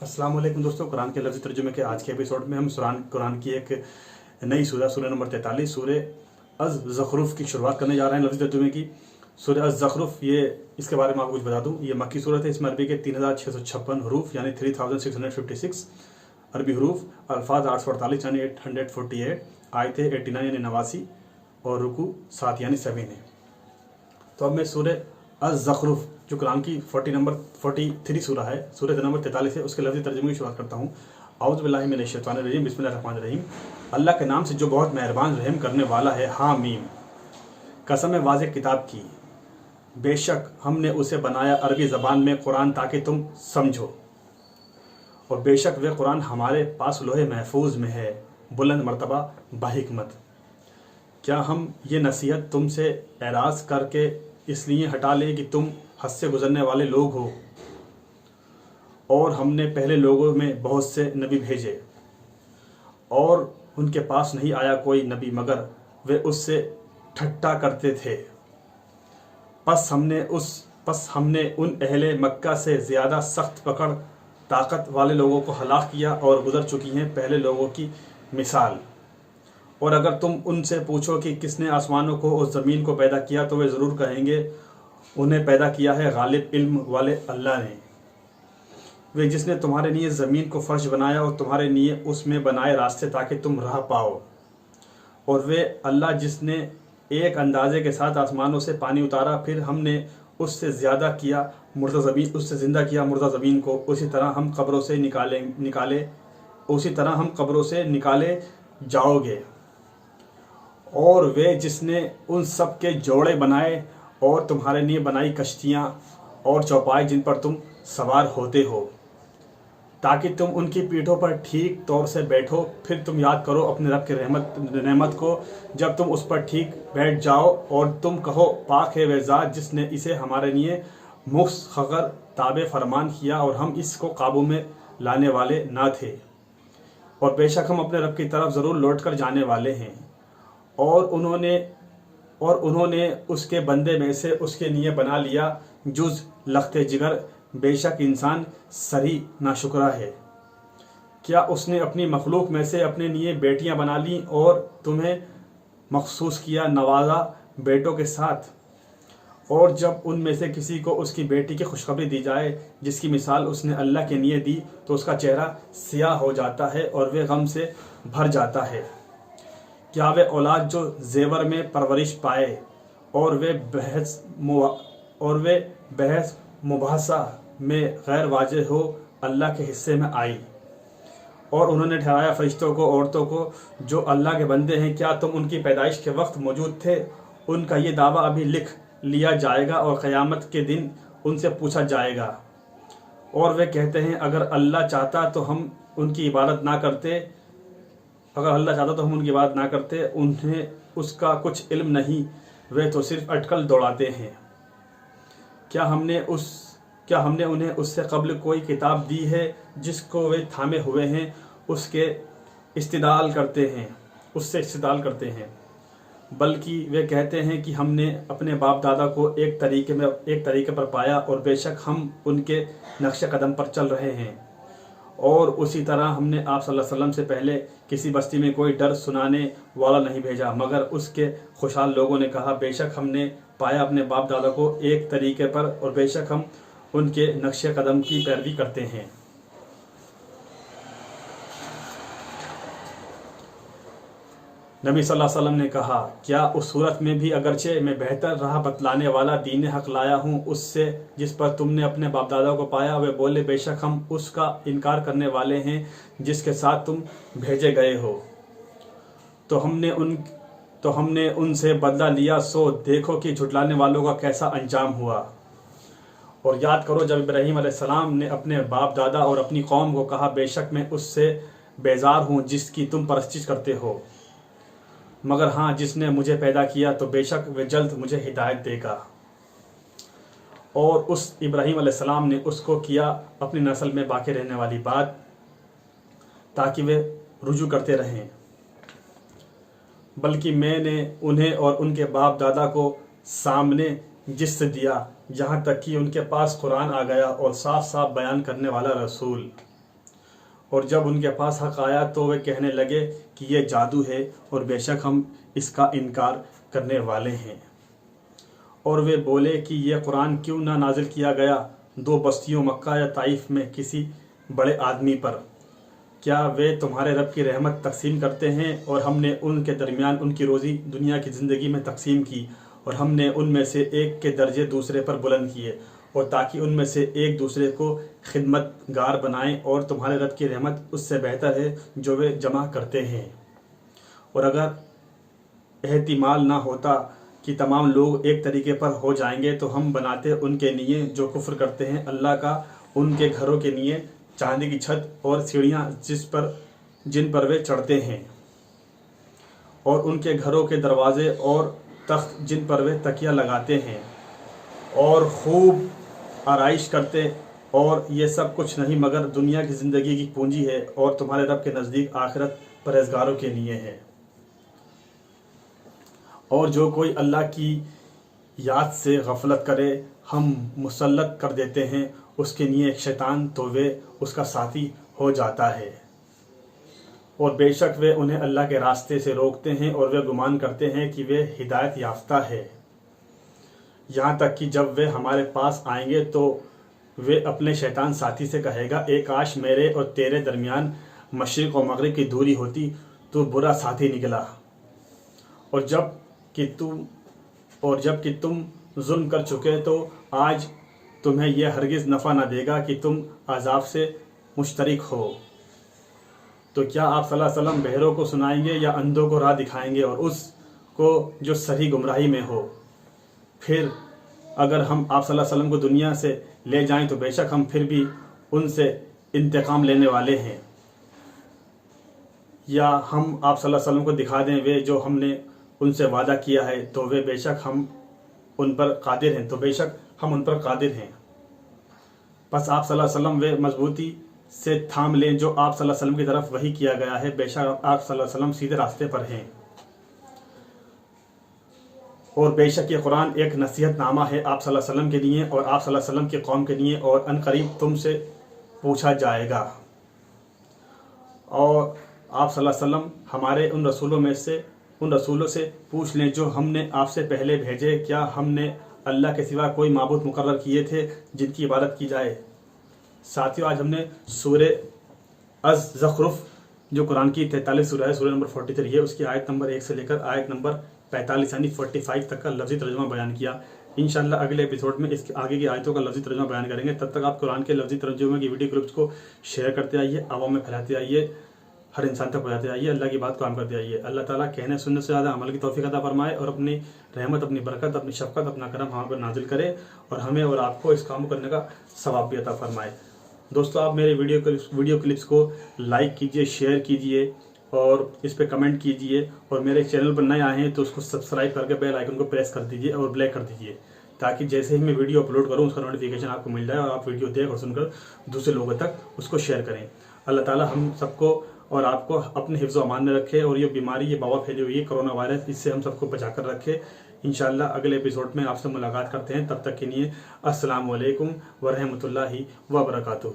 अस्सलाम वालेकुम दोस्तों, कुरान के लफ्ज़ी तर्जुमे के आज के एपिसोड में हम कुरान की एक नई सूरह नंबर 43 सूरह अज़-ज़ख़्रुफ़ की शुरुआत करने जा रहे हैं। लफ्ज़ी तर्जुमे की सूरह अज़-ज़ख़्रुफ़, ये इसके बारे में आपको कुछ बता दूं, ये मक्की सूरत है। इसमें अरबी के 3656 हरूफ यानी 3656 अरबी हरूफ, अल्फाज 848 यानी 848, आयतें 89 यानी 89 और रुकू 7 यानी 7 है। तो अब मैं सूरह अज़-ज़ख़्रुफ़ जो कुरान की 43 सूरह है, सूरह नंबर 43 है, उसके लफ्ज़ी तर्जुमे की शुरुआत करता हूँ। औज़ु बिल्लाहि मिनश शैतानिर रजीम, बिस्मिल्लाहिर्रहमानिर्रहीम। अल्लाह के नाम से जो बहुत मेहरबान रहम करने वाला है। हाँ मीम। कसम है वाज़ेह किताब की, बेशक हमने उसे बनाया अरबी ज़बान में कुरान ताकि तुम समझो, और बेशक वह कुरान हमारे पास लोहे महफूज में है, बुलंद मर्तबा बाहिकमत। क्या हम ये नसीहत तुमसे एराज़ करके इसलिए हटा ले कि तुम हद से गुजरने वाले लोग हो, और हमने पहले लोगों में बहुत से नबी भेजे और उनके पास नहीं आया कोई नबी मगर वे उससे ठट्ठा करते थे। पस हमने उन अहले मक्का से ज़्यादा सख्त पकड़ ताकत वाले लोगों को हलाक किया और गुजर चुकी हैं पहले लोगों की मिसाल। और अगर तुम उनसे पूछो कि किसने आसमानों को और ज़मीन को पैदा किया, तो वे ज़रूर कहेंगे उन्हें पैदा किया है गालिब इल्म वाले अल्लाह ने। वे जिसने तुम्हारे लिए ज़मीन को फर्श बनाया और तुम्हारे लिए उसमें बनाए रास्ते ताकि तुम राह पाओ, और वे अल्लाह जिसने एक अंदाजे के साथ आसमानों से पानी उतारा, फिर हमने उससे ज़िंदा किया मुर्दा ज़मीन को, उसी तरह हम कब्रों से निकाले जाओगे। और वे जिसने उन सब के जोड़े बनाए और तुम्हारे लिए बनाई कश्तियाँ और चौपाई जिन पर तुम सवार होते हो, ताकि तुम उनकी पीठों पर ठीक तौर से बैठो। फिर तुम याद करो अपने रब के रहमत को जब तुम उस पर ठीक बैठ जाओ, और तुम कहो पाक है वह ज़ात जिसने इसे हमारे लिए मुस्खर ताबे फरमान किया और हम इसको काबू में लाने वाले ना थे। और बेशक हम अपने रब की तरफ ज़रूर लौट कर जाने वाले हैं। और उन्होंने उसके बंदे में से उसके लिए बना लिया जुज़ लख्ते जिगर, बेशक इंसान सरी नाशुक्रा है। क्या उसने अपनी मखलूक में से अपने लिए बेटियां बना ली और तुम्हें मखसूस किया नवाजा बेटों के साथ? और जब उनमें से किसी को उसकी बेटी की खुशखबरी दी जाए जिसकी मिसाल उसने अल्लाह के लिए दी, तो उसका चेहरा सियाह हो जाता है और वह गम से भर जाता है। क्या वे औलाद जो जेवर में परवरिश पाए और वे बहस मुबासा में गैर वाज़ेह हो अल्लाह के हिस्से में आई, और उन्होंने ठहराया फरिश्तों को औरतों को जो अल्लाह के बंदे हैं, क्या तुम उनकी पैदाइश के वक्त मौजूद थे? उनका ये दावा अभी लिख लिया जाएगा और क़यामत के दिन उनसे पूछा जाएगा। और वे कहते हैं अगर अल्लाह चाहता तो हम उनकी इबादत ना करते, उन्हें उसका कुछ इल्म नहीं, वे तो सिर्फ अटकल दौड़ाते हैं। क्या हमने उन्हें उससे कब्ल कोई किताब दी है जिसको वे थामे हुए हैं, उससे इस्तिदाल करते हैं, बल्कि वे कहते हैं कि हमने अपने बाप दादा को एक तरीके पर पाया, और बेशक हम उनके नक्शे कदम पर चल रहे हैं। और उसी तरह हमने आप सल्लल्लाहु अलैहि वसल्लम से पहले किसी बस्ती में कोई डर सुनाने वाला नहीं भेजा, मगर उसके खुशहाल लोगों ने कहा बेशक हमने पाया अपने बाप दादा को एक तरीके पर, और बेशक हम उनके नक्शे कदम की पैरवी करते हैं। नबी सल्लल्लाहु अलैहि वसल्लम ने कहा, क्या उस सूरत में भी अगरचे मैं बेहतर राह बतलाने वाला दीन हक लाया हूँ उससे जिस पर तुमने अपने बाप दादा को पाया? वे बोले बेशक हम उसका इनकार करने वाले हैं जिसके साथ तुम भेजे गए हो। तो हमने उनसे बदला लिया, सो देखो कि झुटलाने वालों का कैसा अंजाम हुआ। और याद करो जब इब्राहीम अलैहिस्सलाम ने अपने बाप दादा और अपनी कौम को कहा बेशक मैं उससे बेजार हूँ जिसकी तुम परस्तिश करते हो, मगर हाँ जिसने मुझे पैदा किया तो बेशक वे जल्द मुझे हिदायत देगा। और उस इब्राहीम अलैहिस्सलाम ने उसको किया अपनी नस्ल में बाकी रहने वाली बात, ताकि वे रुजू करते रहें। बल्कि मैंने उन्हें और उनके बाप दादा को सामने जिस दिया, यहाँ तक कि उनके पास कुरान आ गया और साफ साफ बयान करने वाला रसूल। اور جب ان کے پاس حق آیا تو وہ کہنے لگے کہ یہ جادو ہے اور بے شک ہم اس کا انکار کرنے والے ہیں۔ اور وہ بولے کہ یہ قرآن کیوں نہ نازل کیا گیا 2 بستیوں مکہ یا طائف میں کسی بڑے آدمی پر؟ کیا وہ تمہارے رب کی رحمت تقسیم کرتے ہیں؟ اور ہم نے ان کے درمیان ان کی روزی دنیا کی زندگی میں تقسیم کی، اور ہم نے ان میں سے ایک کے درجے دوسرے پر بلند کیے، اور تاکہ ان میں سے ایک دوسرے کو خدمت گار بنائیں، اور تمہارے رب کی رحمت اس سے بہتر ہے جو وہ جمع کرتے ہیں۔ اور اگر احتمال نہ ہوتا کہ تمام لوگ ایک طریقے پر ہو جائیں گے تو ہم بناتے ان کے لیے جو کفر کرتے ہیں اللہ کا ان کے گھروں کے لیے چاندی کی چھت اور سیڑھیاں جن پر وہ چڑھتے ہیں، اور ان کے گھروں کے دروازے اور تخت جن پر وہ تکیہ لگاتے ہیں، اور خوب آرائش کرتے، اور یہ سب کچھ نہیں مگر دنیا کی زندگی کی پونجی ہے، اور تمہارے رب کے نزدیک آخرت پرہیزگاروں کے لیے ہے۔ اور جو کوئی اللہ کی یاد سے غفلت کرے ہم مسلط کر دیتے ہیں اس کے لیے ایک شیطان، تو وہ اس کا ساتھی ہو جاتا ہے، اور بے شک وہ انہیں اللہ کے راستے سے روکتے ہیں اور وہ گمان کرتے ہیں کہ وہ ہدایت یافتہ ہے، یہاں تک کہ جب وہ ہمارے پاس آئیں گے تو وہ اپنے شیطان ساتھی سے کہے گا اے کاش میرے اور تیرے درمیان مشرق و مغرب کی دوری ہوتی، تو برا ساتھی نکلا، اور جب کہ تم ظلم کر چکے تو آج تمہیں یہ ہرگز نفع نہ دے گا کہ تم عذاب سے مشترک ہو۔ تو کیا آپ صلی اللہ علیہ وسلم بہروں کو سنائیں گے یا اندھوں کو راہ دکھائیں گے، اور اس کو جو صحیح گمراہی میں ہو؟ پھر اگر ہم آپ صلی اللہ علیہ وسلم کو دنیا سے لے جائیں تو بے شک ہم پھر بھی ان سے انتقام لینے والے ہیں، یا ہم آپ صلی اللہ علیہ وسلم کو دکھا دیں وہ جو ہم نے ان سے وعدہ کیا ہے تو وہ بے شک ہم ان پر قادر ہیں، تو بے شک ہم ان پر قادر ہیں۔ بس آپ صلی اللہ علیہ وسلم وہ مضبوطی سے تھام لیں جو آپ صلی اللہ علیہ وسلم کی طرف وحی کیا گیا ہے، بے شک آپ صلی اللہ علیہ وسلم سیدھے راستے پر ہیں، اور بے شک یہ قرآن ایک نصیحت نامہ ہے آپ صلی اللہ علیہ وسلم کے لیے اور آپ صلی اللہ علیہ وسلم کی قوم کے لیے، اور ان قریب تم سے پوچھا جائے گا، اور آپ صلی اللہ علیہ وسلم ہمارے ان رسولوں سے پوچھ لیں جو ہم نے آپ سے پہلے بھیجے، کیا ہم نے اللہ کے سوا کوئی معبود مقرر کیے تھے جن کی عبادت کی جائے؟ ساتھیو، آج ہم نے سورہ الزخرف جو قرآن کی 43 سورہ ہے، سورہ نمبر 43 ہے، اس کی آیت نمبر 1 سے لے کر آیت نمبر 45 یعنی 45 تک کا لفظی ترجمہ بیان کیا۔ انشاءاللہ اگلے ایپیسوڈ میں اس کے آگے کی آیتوں کا لفظی ترجمہ بیان کریں گے۔ تب تک آپ قرآن کے لفظی ترجمے کی ویڈیو کلپس کو شیئر کرتے آئیے، عوام میں پھیلاتے آئیے، ہر انسان تک پہنچاتے آئیے، اللہ کی بات کو عام کرتے آئیے۔ اللہ تعالیٰ کہنے سننے سے زیادہ عمل کی توفیق عطا فرمائے، اور اپنی رحمت، اپنی برکت، اپنی شفقت، اپنا کرم ہم پر نازل کرے، اور ہمیں اور آپ کو اس کام کرنے کا ثواب بھی عطا فرمائے۔ دوستو، آپ میرے ویڈیو کلپس کو لائک کیجئے، شیئر کیجئے، اور اس پہ کمنٹ کیجئے، اور میرے چینل پر نئے آئے ہیں تو اس کو سبسکرائب کر کے بیل آئیکن کو پریس کر دیجئے اور بلیک کر دیجئے، تاکہ جیسے ہی میں ویڈیو اپلوڈ کروں اس کا نوٹیفیکیشن آپ کو مل جائے اور آپ ویڈیو دیکھ اور سن کر دوسرے لوگوں تک اس کو شیئر کریں۔ اللہ تعالیٰ ہم سب کو اور آپ کو اپنے حفظ و امان میں رکھے، اور یہ بیماری، یہ وبا پھیلی ہوئی ہے کرونا وائرس، اس سے ہم سب کو بچا کر رکھے۔ انشاءاللہ اگلے ایپیسوڈ میں آپ سے ملاقات کرتے ہیں، تب تک کے لیے السلام علیکم ورحمۃ اللہ وبرکاتہ۔